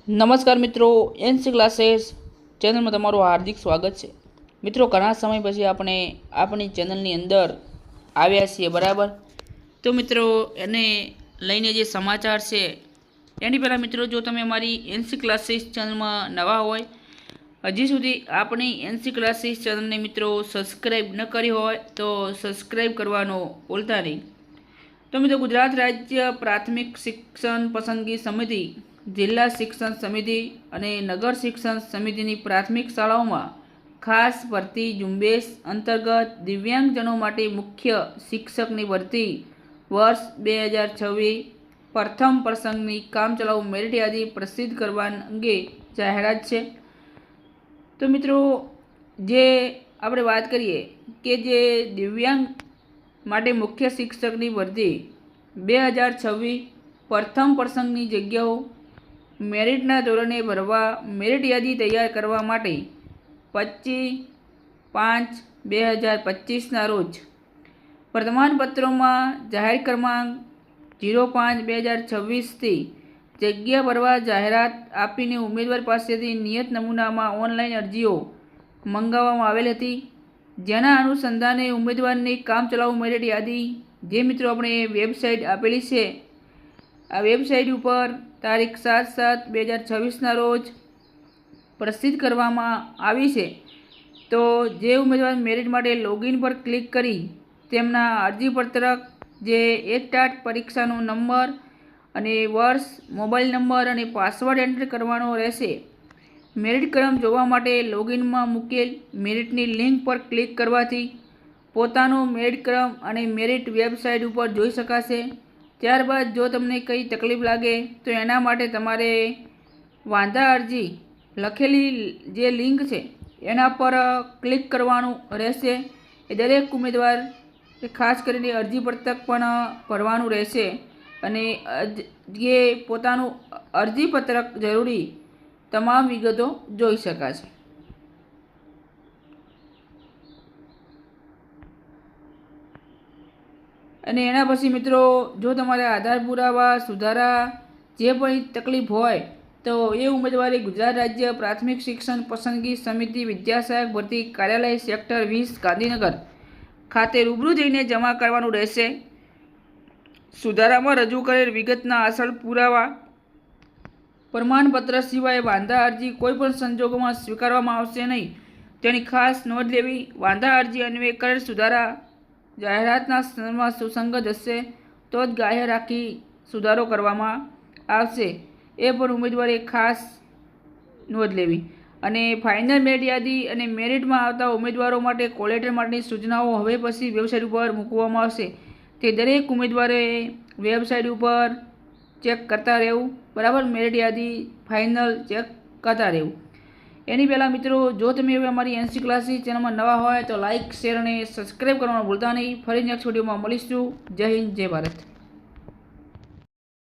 નમસ્કાર મિત્રો, NC classes ચેનલમાં તમારું હાર્દિક સ્વાગત છે। મિત્રો, ઘણા સમય પછી આપણે આપણી ચેનલની અંદર આવ્યા છીએ, બરાબર। તો મિત્રો, એને લઈને જે સમાચાર છે એની પહેલાં મિત્રો, જો તમે અમારી એનસી ક્લાસીસ ચેનલમાં નવા હોય, હજી સુધી આપણી એનસી ક્લાસીસ ચેનલને મિત્રો સબસ્ક્રાઈબ ન કરી હોય તો સબસ્ક્રાઈબ કરવાનો ભૂલતા નહીં। તો મિત્રો, ગુજરાત રાજ્ય પ્રાથમિક શિક્ષણ પસંદગી સમિતિ, જિલ્લા શિક્ષણ સમિતિ અને નગર શિક્ષણ સમિતિની પ્રાથમિક શાળાઓમાં ખાસ ભરતી ઝુંબેશ અંતર્ગત દિવ્યાંગજનો માટે મુખ્ય શિક્ષકની ભરતી વર્ષ 2026 પ્રથમ પ્રસંગની કામચલાઉ મેરિટ યાદી પ્રસિદ્ધ કરવા અંગે જાહેરાત છે। તો મિત્રો, જે આપણે વાત કરીએ કે જે દિવ્યાંગ માટે મુખ્ય શિક્ષકની ભરતી 2026 પ્રથમ પ્રસંગની જગ્યાઓ મેરિટના ધોરણે ભરવા મેરિટ યાદી તૈયાર કરવા માટે 25/5/2025ના રોજ પ્રમાણપત્રોમાં જાહેર ક્રમાંક 05/2026થી જગ્યા ભરવા જાહેરાત આપીને ઉમેદવાર પાસેથી નિયત નમૂનામાં ઓનલાઈન અરજીઓ મંગાવવામાં આવેલ હતી, જેના અનુસંધાને ઉમેદવારની કામચલાઉ મેરિટ યાદી જે મિત્રો આપણે વેબસાઇટ આપેલી છે, આ વેબસાઇટ ઉપર તારીખ 7/7/2026ના રોજ પ્રસિદ્ધ કરવામાં આવી છે। તો જે ઉમેદવાર મેરિટ માટે લોગિન પર ક્લિક કરી તેમના અરજીપત્રક, જે એટાટ પરીક્ષાનો નંબર અને વર્ષ, મોબાઈલ નંબર અને પાસવર્ડ એન્ટર કરવાનો રહેશે। મેરિટ ક્રમ જોવા માટે લોગિનમાં મૂકેલ મેરિટની લિંક પર ક્લિક કરવાથી પોતાનો મેરિટ ક્રમ અને મેરિટ વેબસાઇટ ઉપર જોઈ શકાશે। ત્યારબાદ જો તમને કંઈ તકલીફ લાગે તો એના માટે તમારે વાંધા અરજી લખેલી જે લિંક છે એના પર ક્લિક કરવાનું રહેશે। એ દરેક ઉમેદવાર ખાસ કરીને અરજીપત્રક પણ ભરવાનું રહેશે અને જે પોતાનું અરજીપત્રક જરૂરી તમામ વિગતો જોઈ શકાશે। અને એના પછી મિત્રો, જો તમારે આધાર પુરાવા સુધારા જે પણ તકલીફ હોય તો એ ઉમેદવારે ગુજરાત રાજ્ય પ્રાથમિક શિક્ષણ પસંદગી સમિતિ વિદ્યાસહાયક ભરતી કાર્યાલય સેક્ટર 20 ગાંધીનગર ખાતે રૂબરૂ જઈને જમા કરવાનું રહેશે। સુધારામાં રજૂ કરેલ વિગતના અસલ પુરાવા પ્રમાણપત્ર સિવાય વાંધા અરજી કોઈપણ સંજોગોમાં સ્વીકારવામાં આવશે નહીં, તેની ખાસ નોંધ લેવી। વાંધા અરજી અન્વયે કરેલ સુધારા જાહેરાતના સંદર્ભમાં સુસંગત હશે તો જ ગ્રાહ્ય રાખી સુધારો કરવામાં આવશે, એ પણ ઉમેદવારે ખાસ નોંધ લેવી। અને ફાઇનલ મેરિટ યાદી અને મેરિટમાં આવતા ઉમેદવારો માટે કોલ લેટર માટેની સૂચનાઓ હવે પછી વેબસાઇટ ઉપર મૂકવામાં આવશે, તે દરેક ઉમેદવારે વેબસાઇટ ઉપર ચેક કરતા રહેવું, બરાબર। મેરિટ યાદી ફાઇનલ ચેક કરતા રહેવું। એની પહેલાં મિત્રો, જો તમે હવે અમારી એનસી ક્લાસીસ ચેનલમાં નવા હોય તો લાઇક, શેર અને સબસ્ક્રાઈબ કરવાનું ભૂલતા નહીં। ફરી નેક્સ્ટ વિડીયોમાં મળીશું। જય હિન્દ, જય ભારત।